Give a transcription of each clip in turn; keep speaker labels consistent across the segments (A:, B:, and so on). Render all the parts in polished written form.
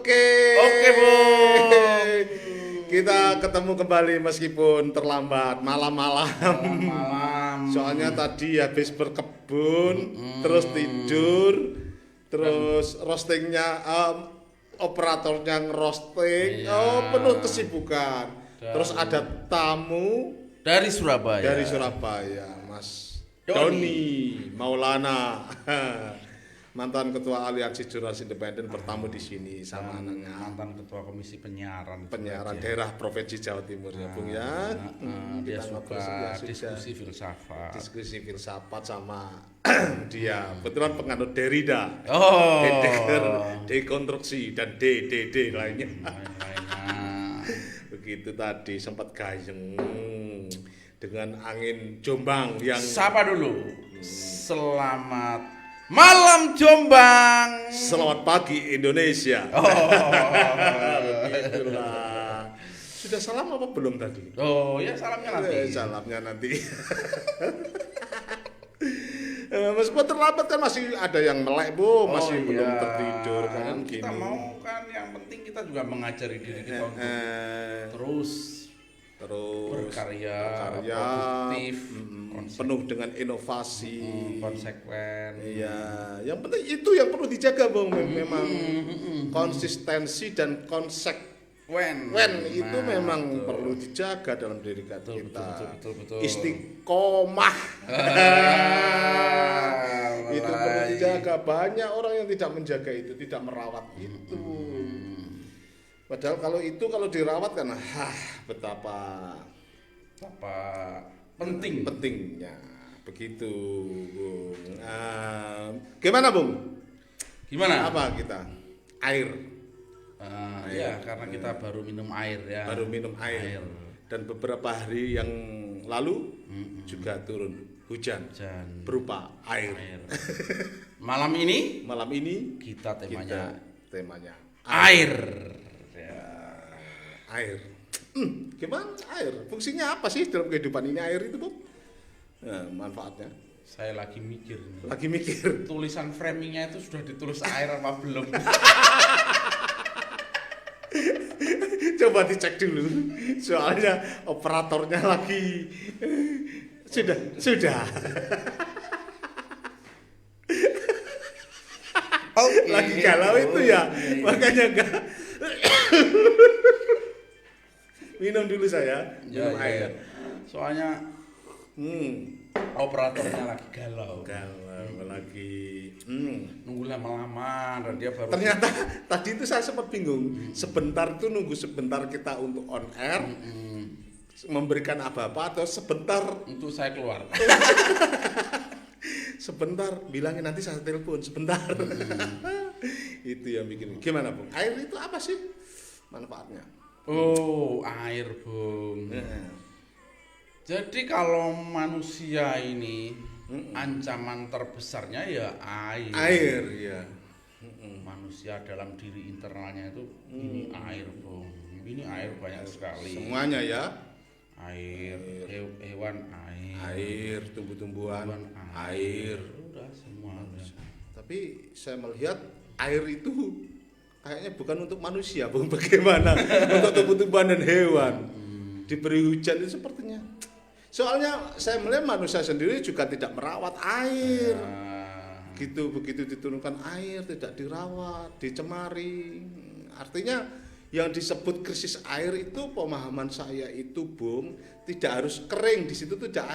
A: Oke, Bung.
B: Kita ketemu kembali meskipun terlambat malam-malam.
A: Malam.
B: Soalnya tadi habis berkebun, terus tidur, terus roastingnya operatornya ngerosting,
A: Iya.
B: penuh kesibukan. Terus ada tamu
A: Dari Surabaya.
B: dari Surabaya, Mas
A: Doni.
B: Doni Maulana. Mantan Ketua Aliansi Jurnalis Independen bertamu di sini sama anaknya.
A: Mantan Ketua Komisi Penyiaran.
B: Penyiaran daerah Provinsi Jawa Timur ya, Bung ya.
A: Dia
B: Kita ngobrol
A: suka
B: sudah.
A: diskusi filsafat.
B: Diskusi filsafat sama dia. Betulan penganut Derrida.
A: Oh.
B: Heidegger, dekonstruksi dan DDD lainnya.
A: Lain-lainnya.
B: Begitu tadi sempat gayeng dengan angin Jombang yang
A: Sapa dulu. Selamat malam Jombang.
B: selamat pagi Indonesia.
A: Oh.
B: Begitulah. Sudah salam apa belum tadi?
A: Oh, ya salamnya nanti.
B: Salamnya nanti. Meskipun terlambat kan masih ada yang melek, Bu, masih
A: Oh,
B: belum
A: iya.
B: tertidur kan
A: Kita
B: gini.
A: mau kan yang penting kita juga mengajari diri kita untuk terus
B: Berkarya,
A: produktif,
B: penuh dengan inovasi.
A: konsekuen.
B: Iya, yang penting itu yang perlu dijaga, Bung. Memang konsistensi dan konsekuen itu memang
A: betul.
B: perlu dijaga dalam diri kita.
A: Betul.
B: Istiqomah. Itu perlu
A: Mulai.
B: dijaga. Banyak orang yang tidak menjaga itu, tidak merawat itu. Padahal kalau dirawat kan, betapa
A: Apa penting?
B: pentingnya. Begitu, Bung. Gimana, Bung?
A: Gimana?
B: Apa kita? Air.
A: Ya karena kita baru minum air ya.
B: Baru minum air. Dan beberapa hari yang lalu juga turun hujan
A: Dan
B: berupa air.
A: malam ini
B: Malam ini
A: kita temanya
B: temanya
A: air.
B: air. Gimana air? Fungsinya apa sih dalam kehidupan ini air itu, Bung? Manfaatnya.
A: Saya lagi mikir nih.
B: Lagi mikir.
A: Tulisan framingnya itu sudah ditulis air apa belum?
B: Coba dicek dulu. Soalnya operatornya lagi sudah.
A: Oke.
B: Lagi galau itu ya. Makanya enggak. Minum dulu saya. Minum air.
A: Soalnya operatornya lagi galau.
B: Galau lagi.
A: Nunggu lama-lama dan dia baru.
B: Ternyata tadi itu saya sempat bingung. Sebentar itu nunggu sebentar kita untuk on air, memberikan apa-apa atau sebentar
A: Untuk saya keluar.
B: sebentar bilangin nanti saya telepon sebentar. Itu yang bikin. Gimana, Bung? Air itu apa sih manfaatnya?
A: Oh, air, Bung. Jadi kalau manusia ini ancaman terbesarnya ya air.
B: Air, ya.
A: Manusia dalam diri internalnya itu ini air, Bung. Ini air banyak sekali.
B: Semuanya ya.
A: Air, hewan air.
B: Air, tumbuh-tumbuhan,
A: Tumbuhan
B: air.
A: Udah semua.
B: Tapi saya melihat air itu kayaknya bukan untuk manusia, Bung. Bagaimana untuk tumbuh-tumbuhan dan hewan diberi hujan itu sepertinya. Soalnya saya melihat manusia sendiri juga tidak merawat air. Gitu, begitu diturunkan air tidak dirawat, dicemari. Artinya yang disebut krisis air itu pemahaman saya itu, Bung, tidak harus kering di situ tidak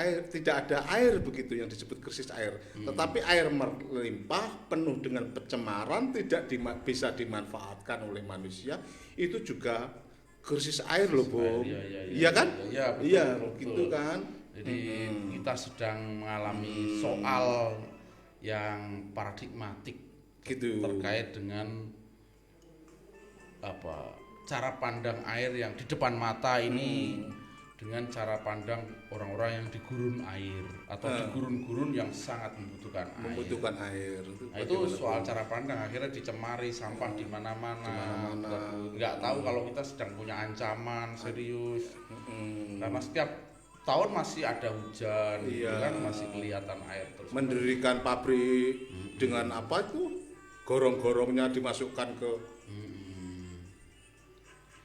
B: ada air begitu yang disebut krisis air. Tetapi air melimpah penuh dengan pencemaran tidak bisa dimanfaatkan oleh manusia, itu juga krisis air loh, Bung. Iya kan? Iya, begitu kan?
A: Jadi kita sedang mengalami soal yang paradigmatik
B: Gitu.
A: terkait dengan apa cara pandang air yang di depan mata ini dengan cara pandang orang-orang yang di gurun air atau di gurun-gurun yang sangat membutuhkan
B: air.
A: Nah, itu soal cara pandang akhirnya dicemari sampah di mana-mana. Nggak tahu kalau kita sedang punya ancaman serius. Karena setiap tahun masih ada hujan, gitu kan masih kelihatan air terus.
B: Mendirikan pabrik dengan apa itu? Gorong-gorongnya dimasukkan ke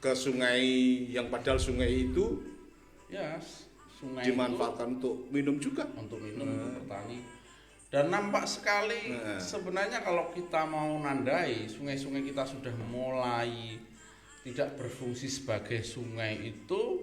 B: ke sungai yang padahal sungai itu
A: Ya, sungai
B: dimanfaatkan untuk minum juga.
A: untuk minum, untuk bertani. Dan nampak sekali sebenarnya kalau kita mau nandai sungai-sungai kita sudah mulai tidak berfungsi sebagai sungai itu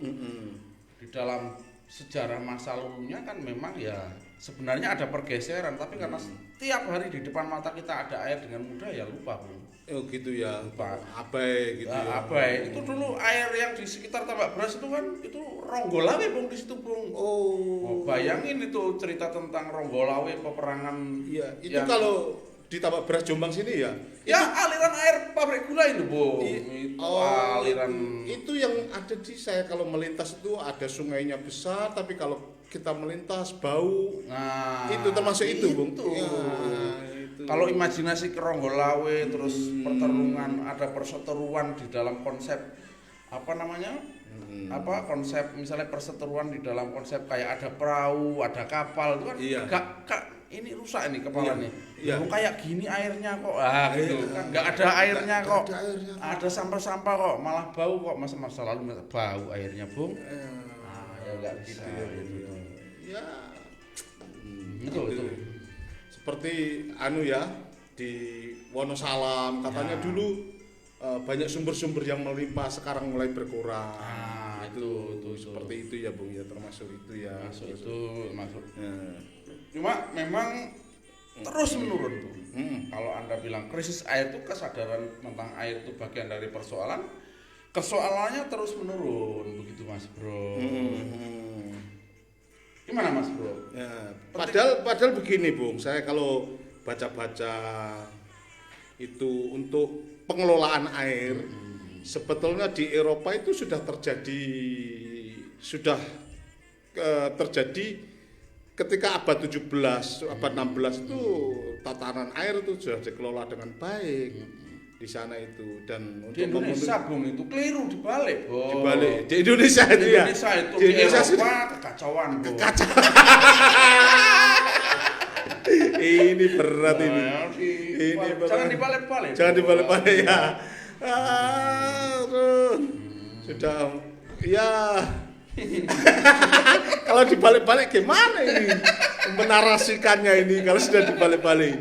A: di dalam sejarah masa lalunya kan memang ya sebenarnya ada pergeseran, tapi karena setiap hari di depan mata kita ada air dengan mudah ya lupa, Bung.
B: Oh gitu ya,
A: Lupa.
B: abai gitu ya.
A: Abai. Itu dulu air yang di sekitar Tambak Beras itu kan itu Ronggolawe, Bung, di situ, Bung.
B: Oh,
A: Bayangin itu cerita tentang Ronggolawe, peperangan.
B: iya, itu
A: yang-
B: kalau di Tambak Beras Jombang sini ya.
A: Ya aliran air pabrik gula itu, Bung. Itu aliran
B: itu yang ada di saya kalau melintas itu ada sungainya besar, tapi kalau kita melintas bau.
A: Nah,
B: Itu termasuk itu, Bung.
A: itu.
B: Ya, itu.
A: Kalau imajinasi ke Ronggolawe terus pertarungan, ada perseteruan di dalam konsep apa namanya? Apa konsep misalnya perseteruan di dalam konsep kayak ada perahu, ada kapal itu kan
B: Iya.
A: Kak, ini rusak ini kepalanya.
B: Iya.
A: Kok kayak gini airnya kok. Gitu kan nggak ada airnya
B: Nggak
A: kok.
B: ada airnya.
A: Ada sampah-sampah kok, malah bau kok. Masa lalu bau airnya, Bung. Ya nggak bisa. Gitu.
B: Ya.
A: Itu.
B: Seperti anu ya di Wonosalam katanya
A: Ya.
B: dulu banyak sumber-sumber yang melimpah sekarang mulai berkurang.
A: Itu
B: Seperti itu ya Bung ya, termasuk itu ya.
A: masuk
B: Ya.
A: cuma memang terus menurun, Bung. Kalau Anda bilang krisis air itu kesadaran tentang air itu bagian dari persoalannya terus menurun begitu, Mas Bro. Gimana, Mas Bro?
B: Ya, padahal begini Bung, saya kalau baca-baca itu untuk pengelolaan air sebetulnya di Eropa itu sudah terjadi ketika abad 17, abad 16 itu tatanan air itu sudah dikelola dengan baik di sana itu, dan
A: Di Indonesia, Bung, itu keliru dibalik, Bung.
B: dibalik di Indonesia
A: Di
B: itu ya.
A: Indonesia itu
B: Di
A: di
B: Indonesia
A: Eropa kekacauan, Bung.
B: Ini berat ini.
A: Jangan dibalik-balik.
B: Jangan dibalik-balik ya. Aduh. Sudah ya. Kalau dibalik-balik gimana ini menarasikannya ini kalau sudah dibalik-balik.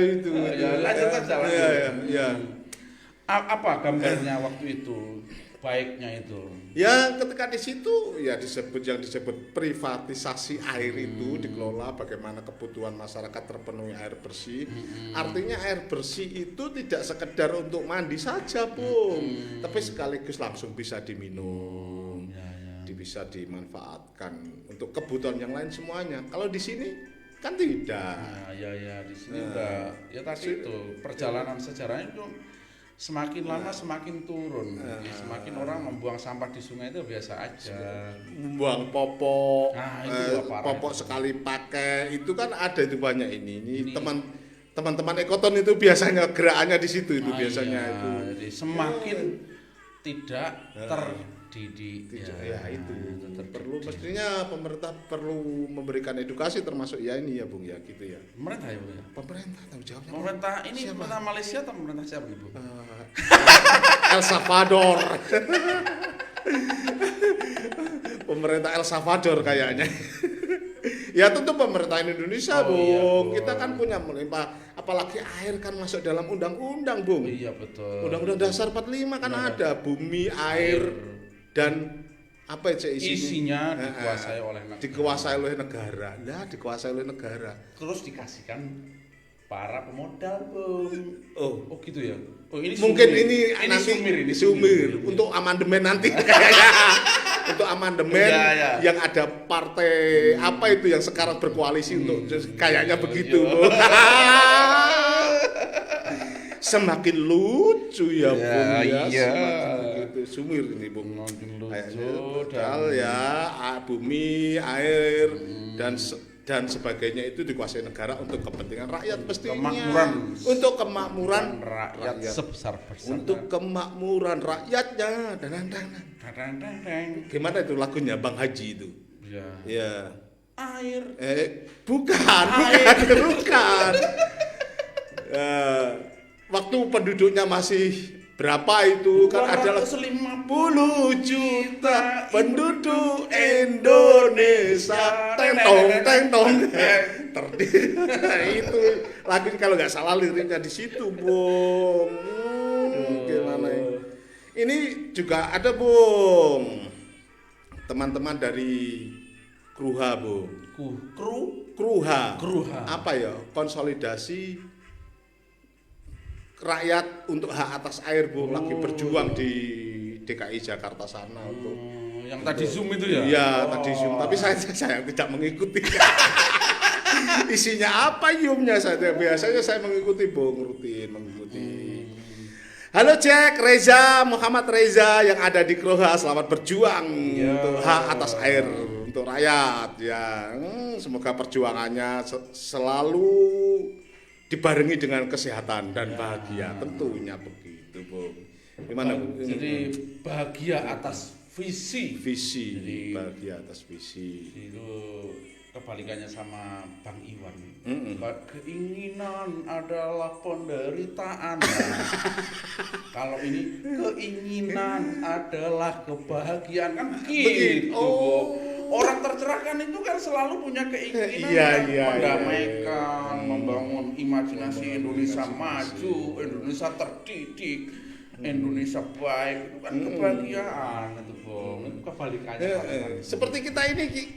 B: Itu.
A: Ya, lanjut aja, lanjut.
B: Ya.
A: Apa gambarnya waktu itu? Baiknya itu.
B: Ya, ketika di situ ya disebut privatisasi air itu dikelola bagaimana kebutuhan masyarakat terpenuhi air bersih. Artinya air bersih itu tidak sekedar untuk mandi saja, Bung, tapi sekaligus langsung bisa diminum. Bisa dimanfaatkan untuk kebutuhan yang lain semuanya. Kalau di sini kan tidak.
A: Ya di sini udah ya tadi itu perjalanan sejarahnya itu semakin lama semakin turun. Semakin orang membuang sampah di sungai itu biasa aja.
B: Membuang popok,
A: Itu parah.
B: popok sekali pakai itu kan ada itu banyak ini teman-teman ekoton itu biasanya gerakannya di situ itu biasanya
A: iya.
B: itu.
A: Jadi semakin tidak terdidik.
B: Ya itu perlu, mestinya pemerintah perlu memberikan edukasi termasuk ya ini ya Bung ya gitu ya.
A: Pemerintah ya, Bu, ya?
B: Pemerintah tanggung jawabnya.
A: Pemerintah ini pemerintah Malaysia atau pemerintah siapa nih, Bu?
B: El Salvador. Pemerintah El Salvador kayaknya. Ya tentu pemerintah Indonesia, Bung.
A: Iya,
B: Kita kan punya melimpah, apalagi air kan masuk dalam undang-undang, Bung.
A: Iya betul.
B: Undang-undang Dasar 45 kan ada bumi, air dan apa aja
A: isinya dikuasai oleh negara.
B: Dikuasai oleh negara. Lah, dikuasai oleh negara.
A: Terus dikasihkan para pemodal, Bung.
B: Oh,
A: gitu ya. Oh, ini
B: mungkin
A: sumir.
B: ini nanti
A: ini
B: sumir untuk amandemen nanti. Untuk amandemen yang ada partai apa itu yang sekarang berkoalisi untuk kayaknya begitu. Semakin lucu ya, Bung ya. Semakin begitu sumir ini, Bung. Padahal ya bumi, air dan sebagainya itu dikuasai negara untuk kepentingan rakyat pastinya. Untuk kemakmuran
A: rakyat sebesar-besarnya.
B: Untuk kemakmuran rakyatnya. Gimana itu lagunya Bang Haji itu? Ya.
A: Air.
B: Bukan. Waktu penduduknya masih berapa itu kan adalah
A: 250
B: juta penduduk Indonesia. Teng tong terdiri. Itu lagu kalau nggak salah liriknya di situ, Bung. Gimana ini? Ini juga ada, Bung. Teman-teman dari Kruha, Bung. Kruha. Apa ya? Konsolidasi rakyat untuk hak atas air, Bung. Lagi berjuang di DKI Jakarta sana untuk
A: yang tadi Zoom itu ya?
B: Iya, tadi Zoom. Tapi saya tidak mengikuti. Isinya apa Zoom-nya saya? Biasanya saya mengikuti, Bung, rutin mengikuti. Halo Jack, Reza, Muhammad Reza yang ada di Kruha, selamat berjuang untuk hak atas air untuk rakyat ya. Semoga perjuangannya selalu dibarengi dengan kesehatan dan bahagia, tentunya begitu, Bung. Gimana, Bung?
A: Jadi bahagia atas visi.
B: Jadi, bahagia atas visi.
A: Itu kebalikannya sama Bang Iwan. Keinginan adalah penderitaan. Kalau ini keinginan adalah kebahagiaan, kan begitu. Orang tercerahkan itu kan selalu punya keinginan mendamaikan, membangun imajinasi Indonesia maju, Indonesia terdidik, Indonesia baik, itu kan kebahagiaan itu, Bung. Itu kebalikannya.
B: Seperti kita ini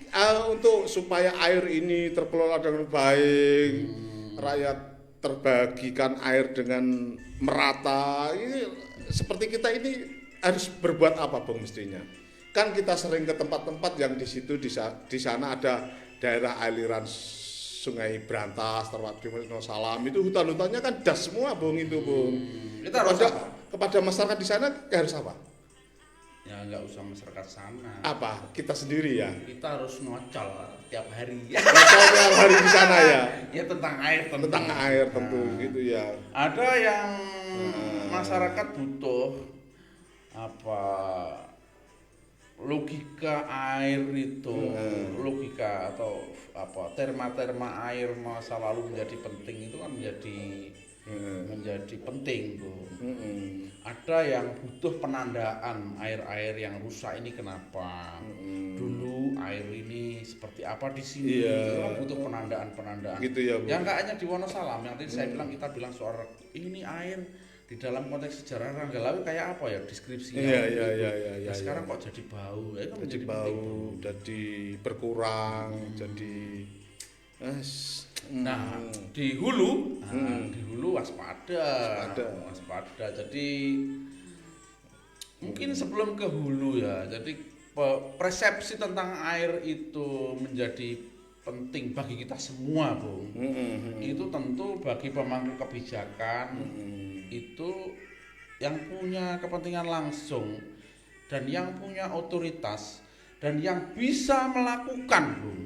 B: untuk supaya air ini terkelola dengan baik, rakyat terbagikan air dengan merata. Ini seperti kita ini harus berbuat apa, Bung, mestinya? Kan kita sering ke tempat-tempat yang di situ di sana ada daerah aliran Sungai Brantas, Terwadi Salam, itu hutan-hutannya kan das semua, Bung, itu, Bung.
A: Kita harus
B: kepada masyarakat di sana harus apa?
A: Ya nggak usah masyarakat sana.
B: Apa? Kita sendiri ya.
A: Kita harus nocol tiap hari.
B: Nocol tiap hari di sana ya.
A: Ya tentang air tentu.
B: Tentang air tentu gitu ya.
A: Ada yang masyarakat butuh apa? Logika air itu, logika atau apa? Terma air masa lalu menjadi penting itu kan menjadi penting, Bu. Ada yang butuh penandaan air-air yang rusak ini kenapa? Dulu air ini seperti apa di sini? Butuh penandaan.
B: Gitu ya, Bu.
A: Yang nggak hanya di Wonosalam, yang tadi saya bilang kita bilang soal ini air di dalam konteks sejarah Ranggalawe kayak apa ya deskripsinya?
B: Iya.
A: Sekarang kok jadi bau? Ya kan
B: jadi bau, jadi berkurang, jadi
A: Nah, di hulu waspada. Jadi mungkin sebelum ke hulu ya. Jadi persepsi tentang air itu menjadi penting bagi kita semua, Bung. Itu tentu bagi pemangku kebijakan itu yang punya kepentingan langsung dan yang punya otoritas dan yang bisa melakukan, Bung.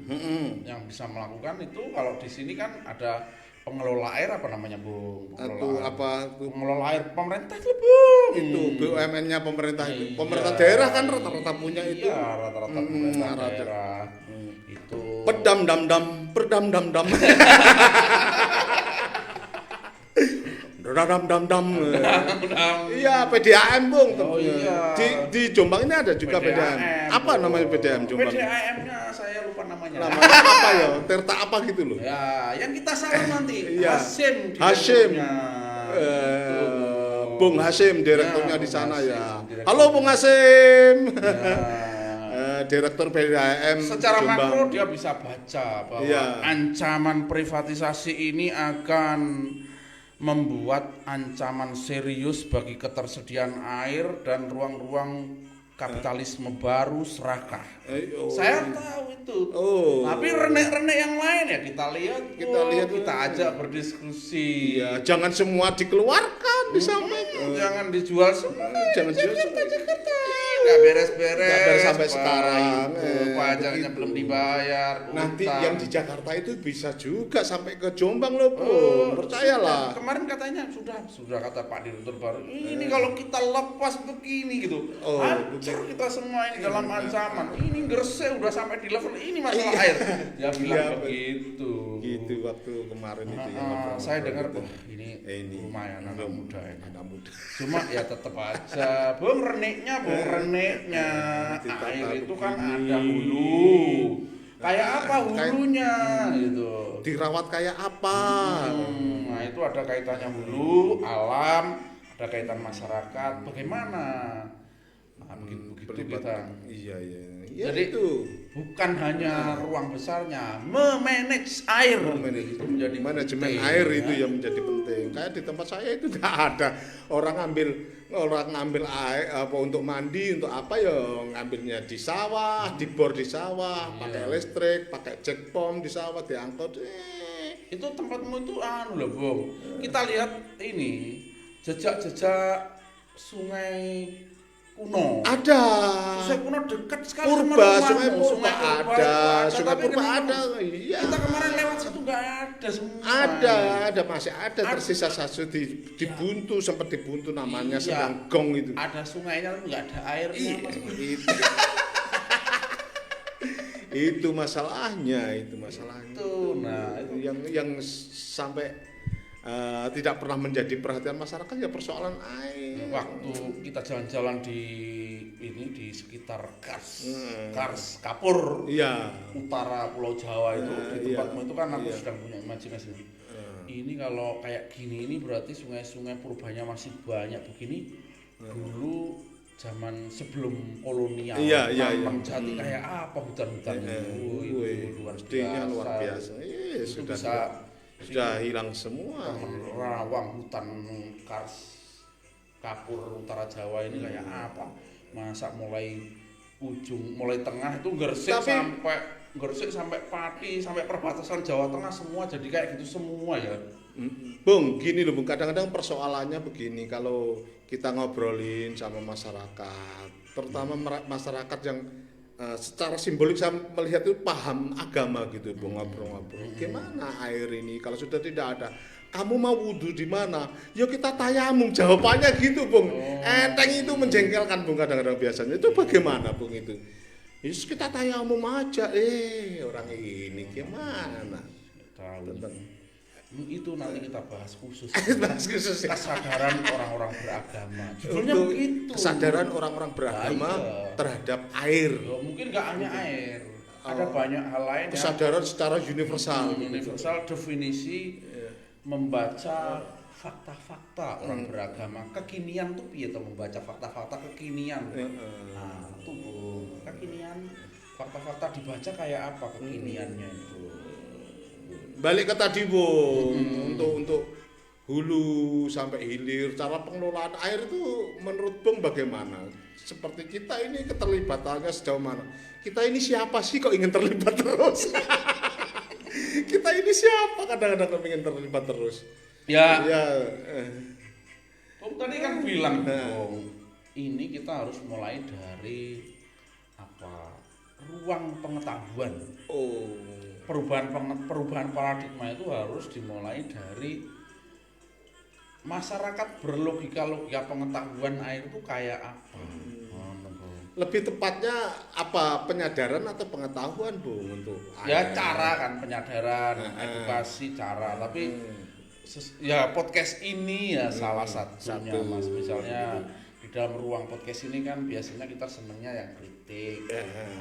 A: Yang bisa melakukan itu kalau di sini kan ada pengelola air apa namanya, Bung? Pengelola air pemerintah itu, Bung.
B: Itu BUMN-nya pemerintah itu. Pemerintah daerah kan rata-rata punya itu.
A: Iya, rata-rata pemerintah daerah. Itu
B: Perdam dam. Dam. Iya, PDAM, Bung.
A: Iya.
B: Di Jombang ini ada juga PDAM. Apa namanya PDAM Jombang?
A: PDAM-nya saya lupa namanya.
B: Namanya apa ya? Tirta apa gitu loh.
A: Ya, yang kita salam nanti.
B: Iya.
A: Hasyim.
B: Bung Hasyim direkturnya di sana ya. Halo Bung Hasyim. Direktur PDAM
A: secara
B: Jombang.
A: makro dia bisa baca bahwa ancaman privatisasi ini akan membuat ancaman serius bagi ketersediaan air dan ruang-ruang kapitalisme baru serakah. Saya tahu itu. Tapi renek-renek yang lain ya kita lihat, kita ajak berdiskusi.
B: Iya, jangan semua dikeluarkan disampaikan.
A: Jangan dijual semua.
B: Jangan dijual
A: Jakarta. Nggak beres
B: sampai sekarang.
A: Pajaknya belum dibayar.
B: Nanti yang di Jakarta itu bisa juga sampai ke Jombang loh, Bung. Percayalah.
A: Kemarin katanya sudah kata Pak Direktur baru. Ini kalau kita lepas begini gitu. Hancur kita semua ini dalam ancaman. Ini Gresik udah sampai di level ini masalah air. Dia bilang begitu.
B: itu waktu kemarin itu ya.
A: Saya dengar ini lumayan anak muda ini.
B: Anak muda.
A: Cuma ya tetap aja, Bung reneknya. Air itu kan ada hulu. Kayak apa hulunya gitu.
B: Dirawat kayak apa?
A: Nah, itu ada kaitannya hulu, alam, ada kaitan masyarakat. Bagaimana? Nah, begitu kita.
B: Iya. Ya,
A: jadi
B: itu
A: bukan hanya ruang besarnya, memanage air
B: itu
A: menjadi
B: manajemen
A: penting,
B: air
A: ya.
B: itu yang menjadi penting. Kayak di tempat saya itu nggak ada orang ngambil air apa untuk mandi, untuk apa ya ngambilnya di sawah, dibor di sawah, pakai listrik, pakai cek pom di sawah, diangkut.
A: Itu tempatmu itu loh Bung. Kita lihat ini jejak-jejak sungai kuno.
B: Ada.
A: Sungai kuno dekat sekali
B: Sungai Purba ada. Sungai Purba ada. Iya.
A: Kita kemarin lewat situ nggak ada semua.
B: Ada masih ada tersisa satu di Buntu, sempat di Buntu namanya sedang gong itu.
A: Ada sungainya tapi nggak ada airnya.
B: Itu masalahnya.
A: Tuh, nah
B: itu yang sampai tidak pernah menjadi perhatian masyarakat ya persoalan air.
A: Waktu kita jalan-jalan di sekitar Kars Kapur, utara Pulau Jawa itu di tempatmu itu kan aku sedang punya imajinasi. Ini kalau kayak gini ini berarti sungai-sungai purbanya masih banyak begini. Dulu zaman sebelum kolonial, Jati kayak apa hutan-hutan itu luar biasa.
B: Itu sudah hilang semua.
A: Rawang hutan Kars Kapur utara Jawa ini kayak apa? Masa mulai tengah itu Gresik sampai Pati sampai perbatasan Jawa Tengah semua jadi kayak gitu semua ya.
B: Bung, gini loh Bung, kadang-kadang persoalannya begini kalau kita ngobrolin sama masyarakat, terutama masyarakat yang secara simbolik saya melihat itu paham agama gitu Bung, ngobrol-ngobrol. Gimana air ini kalau sudah tidak ada? Kamu mau wudhu di mana? Ya kita tayamum, jawabannya gitu Bung. Enteng itu menjengkelkan Bung kadang-kadang biasanya. Itu bagaimana Bung itu? Yus kita tayamum aja. Orang ini gimana?
A: Tentang itu nanti kita bahas khusus.
B: Ya.
A: Kesadaran orang-orang beragama. Judulnya begitu.
B: Kesadaran orang-orang beragama terhadap air.
A: Mungkin nggak hanya air. Ada banyak hal lain.
B: Kesadaran secara universal.
A: Universal definisi membaca fakta-fakta orang beragama. Kekinian tuh piye tuh membaca fakta-fakta kekinian. Nah, itu kekinian fakta-fakta dibaca kayak apa kekiniannya itu.
B: Balik ke tadi Bung, untuk hulu sampai hilir, cara pengelolaan air itu menurut Bung bagaimana? Seperti kita ini keterlibatannya sejauh mana? Kita ini siapa sih kok ingin terlibat terus? Kita ini siapa kadang-kadang ingin terlibat terus?
A: Bung tadi kan bilang Bung, ini kita harus mulai dari ruang pengetahuan. Perubahan paradigma itu harus dimulai dari masyarakat berlogika pengetahuan air itu kayak apa.
B: Lebih tepatnya apa, penyadaran atau pengetahuan Bung untuk
A: air? Cara kan penyadaran, edukasi cara, tapi ya podcast ini ya salah satunya Mas. Misalnya di dalam ruang podcast ini kan biasanya kita senangnya yang kritik,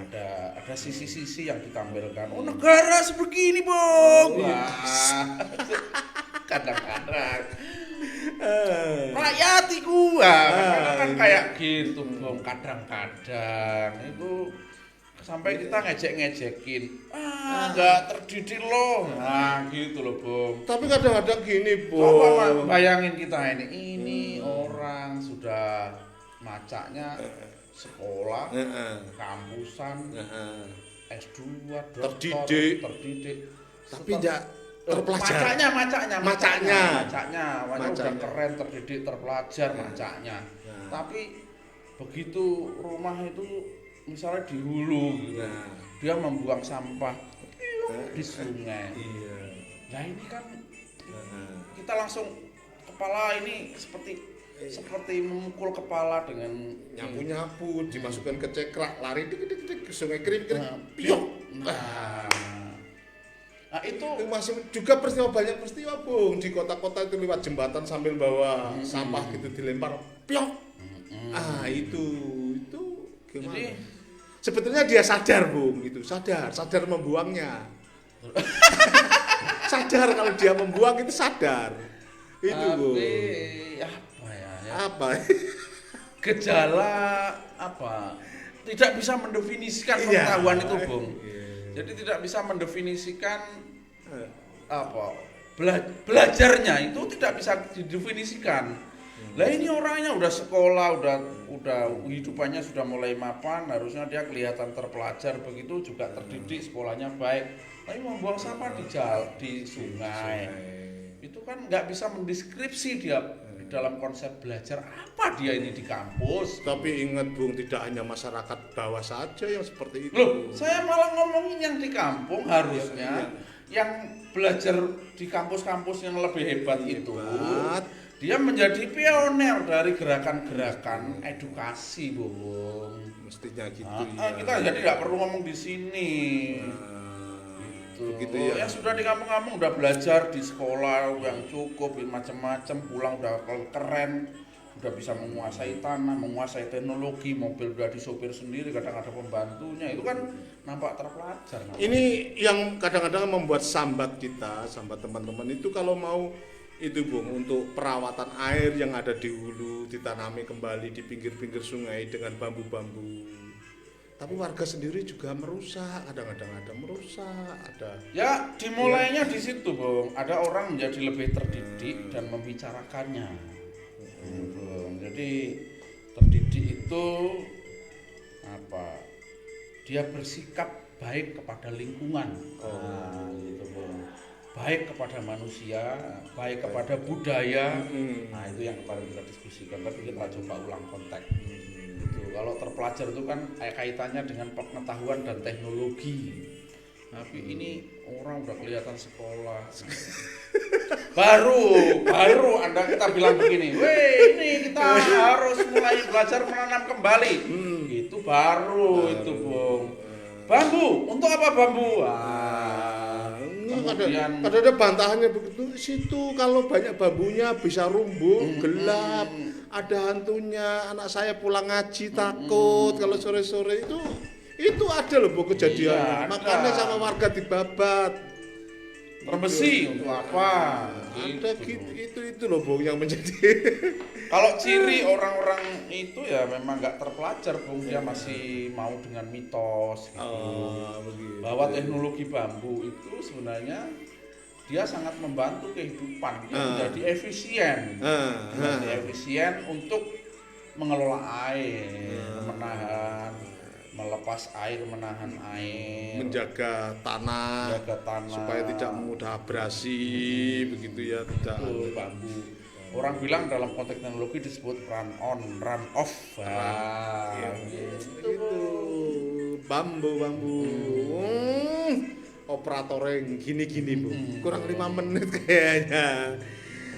A: ada sisi-sisi yang ditampilkan. Oh negara sebegini Bung, kadang-kadang rakyat gua, kan kayak gitu Bung. Kadang-kadang itu sampai kita ngejek-ngejekin, nggak terdidik loh, gitu loh Bung.
B: Tapi kadang-kadang gini Bung.
A: Coba bayangin kita ini orang sudah macaknya sekolah, kampusan, S2,
B: terdidik,
A: tapi
B: enggak terpelajar.
A: Macaknya udah keren, terdidik, terpelajar, macaknya. Tapi begitu rumah itu misalnya di hulu gitu, dia membuang sampah di sungai. Nah ini kan kita langsung kepala ini seperti memukul kepala dengan
B: nyapu dimasukkan ke cekrak, lari dik ke sungai kering.
A: Nah, itu
B: masih juga banyak peristiwa Bung di kota-kota itu lewat jembatan sambil bawa sampah gitu dilempar piok. Itu gimana? Jadi, sebetulnya dia sadar Bung, gitu, sadar membuangnya. Sadar kalau dia membuang itu sadar. Itu Bung. Apa?
A: Gejala apa? Tidak bisa mendefinisikan pengetahuan itu Bung. Jadi tidak bisa mendefinisikan apa belajarnya itu tidak bisa didefinisikan. Lah ini orangnya udah sekolah, udah hidupannya sudah mulai mapan, harusnya dia kelihatan terpelajar begitu, juga terdidik, sekolahnya baik. Tapi membuang sampah di sungai. Itu kan nggak bisa mendeskripsi dia dalam konsep belajar apa dia ini di kampus.
B: Tapi ingat Bung, tidak hanya masyarakat bawah saja yang seperti itu.
A: Loh, saya malah ngomongin yang di kampung harusnya yang belajar di kampus-kampus yang lebih hebat itu. Dia menjadi pioner dari gerakan-gerakan edukasi, Bung.
B: Mestinya gitu ya.
A: Kita jadi nggak perlu ngomong di sini. Gitu ya. Yang sudah di kampung-kampung udah belajar di sekolah yang cukup macam-macam, pulang udah keren, udah bisa menguasai tanah, menguasai teknologi, mobil udah disopir sendiri, kadang ada pembantunya, itu kan nampak terpelajar.
B: Ini yang kadang-kadang membuat sambat teman-teman itu kalau mau itu Bung, untuk perawatan air yang ada di hulu ditanami kembali di pinggir-pinggir sungai dengan bambu-bambu. Tapi warga sendiri juga merusak, kadang-kadang ada merusak, ada.
A: Ya, dimulainya di situ, Bung. Ada orang menjadi lebih terdidik dan membicarakannya. Jadi terdidik itu apa? Dia bersikap baik kepada lingkungan. Gitu, Bung. Baik kepada manusia, baik kepada budaya. Nah, itu yang kemarin kita diskusikan, tapi kita coba ulang konteks. Kalau terpelajar itu kan kaitannya dengan pengetahuan dan teknologi. Tapi ini orang udah kelihatan sekolah. baru Anda kita bilang begini, "Weh, ini kita harus mulai belajar menanam kembali." Itu baru itu, Bung. Bambu, untuk apa bambu?
B: Kemudian ada bantahannya begitu. Situ kalau banyak bambunya bisa rumbuh, gelap. Ada hantunya, anak saya pulang ngaji takut kalau sore-sore itu ada loh Bu kejadian. Makanya sama warga dibabat.
A: Terbesi untuk apa?
B: Ada gitu itu loh Bung yang menjadi.
A: Kalau ciri orang-orang itu ya memang nggak terpelajar Bung, dia masih mau dengan mitos gitu. Bahwa teknologi bambu itu sebenarnya dia sangat membantu kehidupan, dia menjadi efisien, efisien untuk mengelola air, melepas air, menahan air,
B: menjaga tanah, supaya tidak mudah abrasi, begitu ya, tidak.
A: Bambu. Orang bilang dalam konteks teknologi disebut run on, run off.
B: Itu bambu. Operatornya gini Bu, kurang 5 menit kayaknya.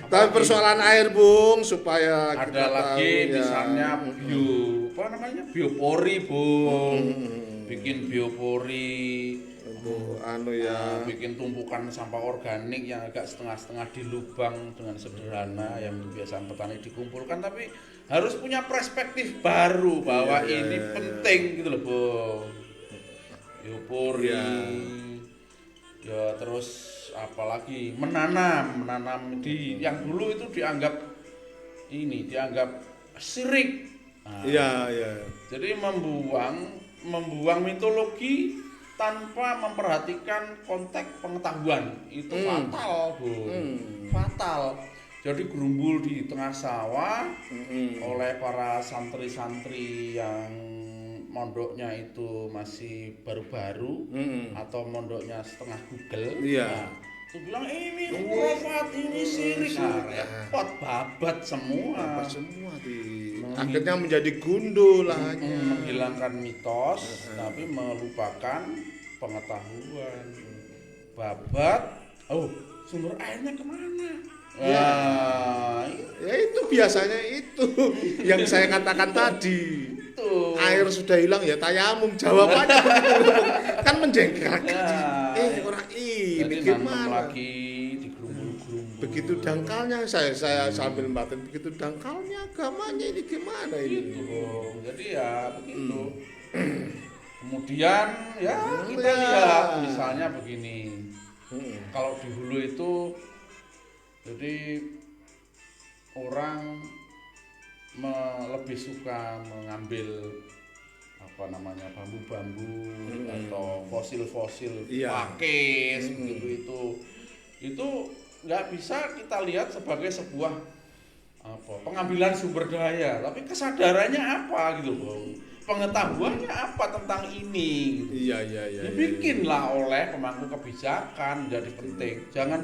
B: Tapi persoalan air Bung, supaya
A: ada
B: kita
A: lagi
B: tahu,
A: misalnya biopori Bung, bikin biopori, bikin tumpukan sampah organik yang agak setengah-setengah di lubang dengan sederhana yang kebiasaan petani dikumpulkan, tapi harus punya perspektif baru bahwa ini penting gitu loh Bung. Biopori. Ya terus apalagi menanam di yang dulu itu dianggap syirik. Jadi membuang mitologi tanpa memperhatikan konteks pengetahuan itu fatal, Bu. Fatal. Jadi gerumbul di tengah sawah oleh para santri-santri yang mondoknya itu masih baru-baru atau mondoknya setengah Google. Itu bilang ini khurafat, ini syirik. Repot, babat semua.
B: Akhirnya menjadi gundul lah.
A: Menghilangkan mitos tapi melupakan pengetahuan. Babat, sumber airnya kemana?
B: Ya itu biasanya itu yang saya katakan tadi. Air sudah hilang ya tayamum, jawabannya begitu kan menjengkelkan. Orang ini
A: lagi digerumbul-gerumbul.
B: Begitu dangkalnya saya sambil batin, begitu dangkalnya agamanya ini gimana ini?
A: Gitu, jadi ya begitu. Kemudian ya kita lihat misalnya begini. Kalau di Hulu itu jadi orang lebih suka mengambil bambu-bambu atau fosil-fosil pakis itu nggak bisa kita lihat sebagai sebuah pengambilan sumber daya, tapi kesadarannya apa gitu Bang, pengetahuannya apa tentang ini gitu.
B: Iya.
A: Dibikinlah oleh pemangku kebijakan menjadi penting, jangan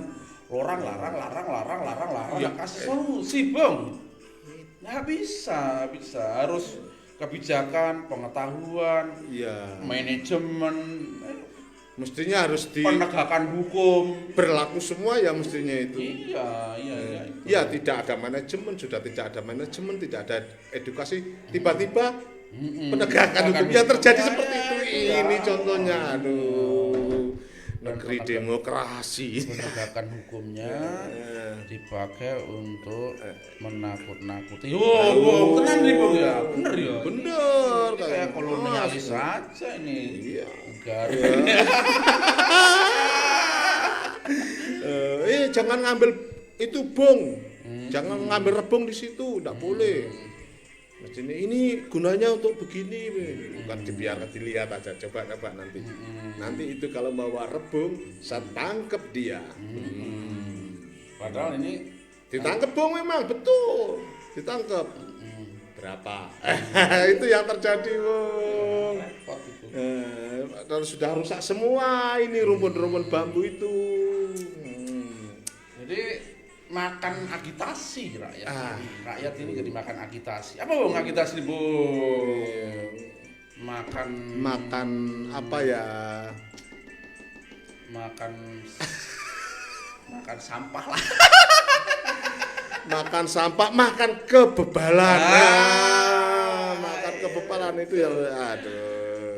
A: larang,
B: ya,
A: kasih solusi Bang, nggak bisa harus kebijakan, pengetahuan, manajemen,
B: mestinya harus
A: penegakan hukum
B: berlaku semua ya mestinya itu.
A: Iya,
B: tidak ada manajemen, sudah tidak ada manajemen, tidak ada edukasi, tiba-tiba penegakan hukumnya terjadi seperti itu. Ini contohnya, aduh, negeri demokrasi.
A: Penegakan hukumnya dipakai untuk menakut-nakuti. Tenang nih Bang ya, bener ya.
B: Bener,
A: kayak kolonialis saja ini.
B: Iya.
A: Negara.
B: Jangan ngambil itu bong, jangan ngambil rebung di situ, tidak boleh. Mestinya ini gunanya untuk begini, bukan dibiarkan, dilihat aja, coba nanti. Nanti itu kalau bawa rebung, saya tangkep dia.
A: Padahal ini
B: ditangkep bong memang betul, ditangkep. Berapa? Itu yang terjadi, Bung. Sudah rusak semua ini rumpun-rumpun bambu itu.
A: Jadi makan agitasi rakyat. Rakyat ini jadi makan agitasi. Apa Bung agitasi, Bung? Makan
B: apa ya?
A: Makan sampah lah.
B: Makan sampah, makan kebebalan. Makan kebebalan itu yang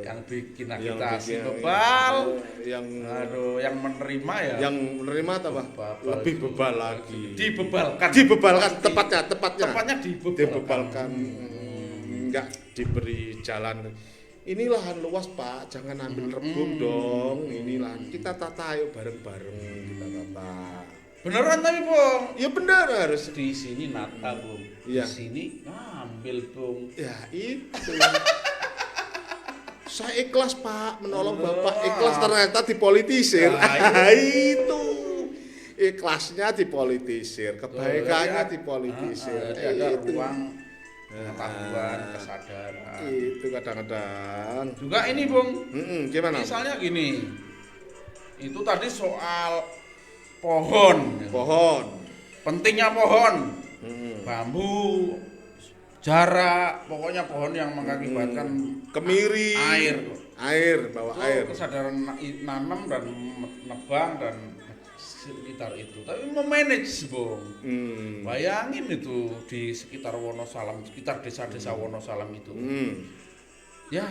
A: yang bikin agitasi bebal, yang menerima ya.
B: Yang menerima apa? Lebih bebal lagi.
A: Dibebalkan
B: tepatnya
A: dibebalkan.
B: Enggak diberi jalan. Ini lahan luas Pak, jangan ambil rebung dong. Ini lahan kita tata, ayo bareng-bareng kita tata.
A: Beneran tapi Bung?
B: Ya benar harus
A: di sini nata Bung. Di sini ngambil Bung.
B: Ya itu. Saya ikhlas Pak menolong Bapak, ikhlas ternyata dipolitisir. Itu. Ikhlasnya dipolitisir, kebaikannya dipolitisir.
A: Ada ruang pengetahuan, kesadaran.
B: Itu kadang-kadang.
A: Juga ini Bung.
B: Gimana?
A: Misalnya gini. Itu tadi soal pohon. Pentingnya pohon. Bambu, jarak, pokoknya pohon yang mengakibatkan
B: kemiri, bawa air.
A: Kesadaran nanam dan nebang dan sekitar itu. Tapi memanage Bung. Bayangin itu di sekitar Wonosalam, sekitar desa-desa Wonosalam itu. Ya.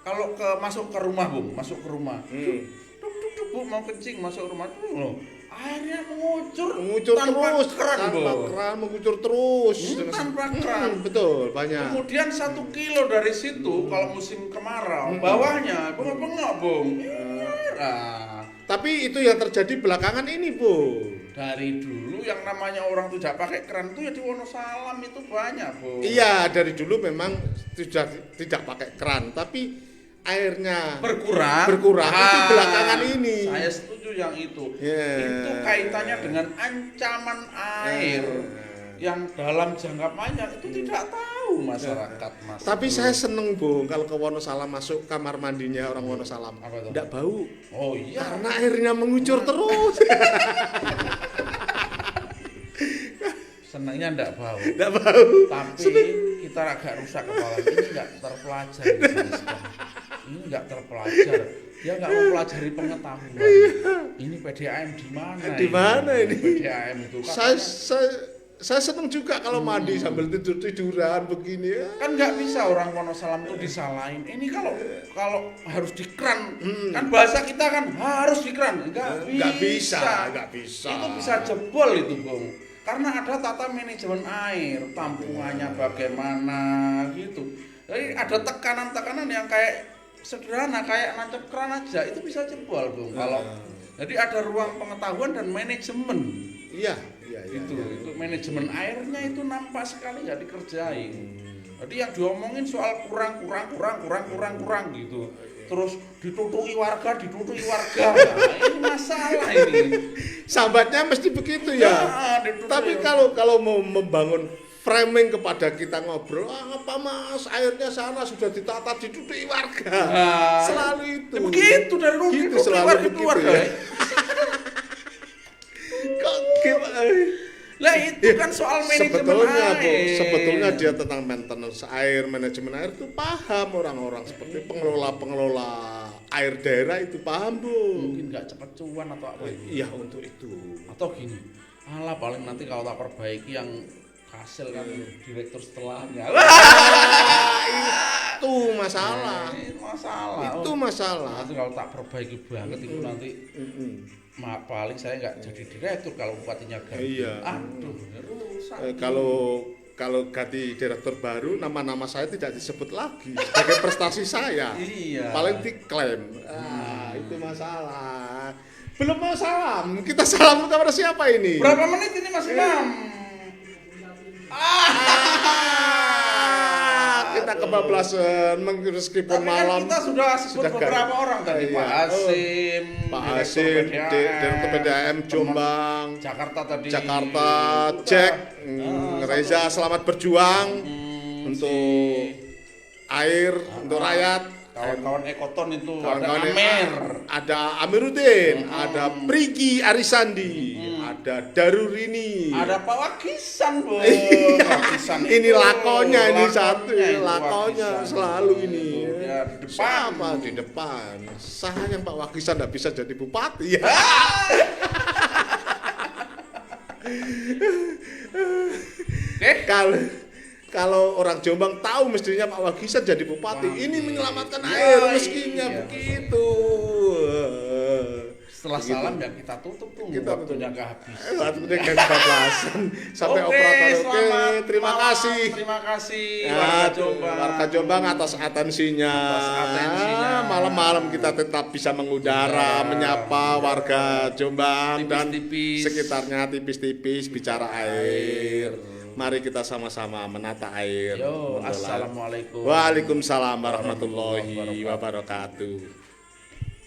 A: Kalau masuk ke rumah Bung, Bu mau kencing masuk rumah tuh airnya mengucur tanpa
B: terus
A: keran
B: mengucur terus
A: tanpa keran.
B: Betul, banyak.
A: Kemudian 1 kilo dari situ kalau musim kemarau bawahnya bengok-bengok Bung.
B: Tapi itu yang terjadi belakangan ini Bung.
A: Dari dulu yang namanya orang tidak pakai keran itu ya di Wonosalam itu banyak Bung.
B: Iya, dari dulu memang tidak pakai keran, tapi airnya berkurang itu belakangan ini.
A: Saya setuju yang itu. Itu kaitannya dengan ancaman air yang dalam jangka panjang itu tidak tahu masyarakat.
B: Tapi saya seneng Bung kalau ke Wonosalam masuk kamar mandinya orang Wonosalam. Tidak bau.
A: Oh iya.
B: Karena airnya mengucur terus.
A: Senangnya enggak bau. Tapi kita agak rusak kepala. Ini enggak terpelajari. Ini enggak terpelajar. Dia enggak mempelajari pengetahuan. Ini PDAM di mana?
B: Di mana ini?
A: PDAM itu
B: Saya saya seneng juga kalau mandi sambil tiduran begini ya.
A: Kan nggak bisa orang Wonosalam tuh disalahin. Ini kalau harus di keran, kan bahasa kita kan harus di keran, nggak bisa.
B: Itu
A: bisa jebol itu, Bung. Karena ada tata manajemen air, tampungannya bagaimana gitu. Jadi ada tekanan-tekanan yang kayak sederhana, kayak nancap keran aja itu bisa jebol, Bung. Kalau jadi ada ruang pengetahuan dan manajemen.
B: Iya.
A: Itu manajemen airnya itu nampak sekali nggak dikerjain. Jadi yang diomongin soal kurang gitu. Terus ditutupi warga. Nah, ini masalah ini.
B: Sambatnya mesti begitu ya. Tapi kalau mau membangun framing kepada kita ngobrol, apa Mas, airnya sana sudah ditata ditutupi warga. Selalu itu.
A: Ya begitu dari dulu
B: gitu, selalu begitu ya. Kok gimana?
A: Lah itu kan soal manajemen air.
B: Sebetulnya dia tentang maintenance air, manajemen air itu paham orang-orang seperti pengelola air daerah itu paham, Bu.
A: Mungkin nggak cepat cuan atau apa?
B: Iya untuk itu.
A: Atau gini, alah paling nanti kalau tak perbaiki yang hasil kan direktur setelahnya.
B: Itu masalah. Itu masalah.
A: Nanti kalau tak perbaiki banget itu nanti paling saya nggak jadi direktur kalau bupatinya ganti.
B: Iya.
A: Aduh, rusak.
B: Kalau ganti direktur baru, nama-nama saya tidak disebut lagi sebagai prestasi saya.
A: Iya.
B: Paling diklaim. Itu masalah. Belum mau salam. Kita salam kepada siapa ini?
A: Berapa menit ini Mas Imam?
B: Kita kebablasan meskipun malam.
A: Kita sudah sebut beberapa orang tadi, Pak Hasim,
B: Direktur PDAM Jombang,
A: Jakarta,
B: Jack, Reza selamat berjuang untuk air, untuk rakyat.
A: Kawan-kawan Ekoton itu
B: ada Amiruddin, ada Prigi Arisandi, ada Darurini,
A: ada Pak Wakisan, Bu.
B: Ini lakonya ini satu, lakonya selalu ini. Sama di depan. Sayang Pak Wakisan tidak bisa jadi bupati ya. Kalau orang Jombang tahu mestinya Pak Wagisan jadi bupati. Ini menyelamatkan air meskinya begitu.
A: Setelah salam yang kita tutup tuh waktunya nggak habis.
B: Waktunya kan kebablasan. Sampai operator. Terima kasih. Warga Jombang atas atensinya. Malam-malam kita tetap bisa mengudara, menyapa warga Jombang dan sekitarnya tipis-tipis bicara air. Mari kita sama-sama menata air.
A: Assalamualaikum.
B: Waalaikumsalam warahmatullahi wabarakatuh.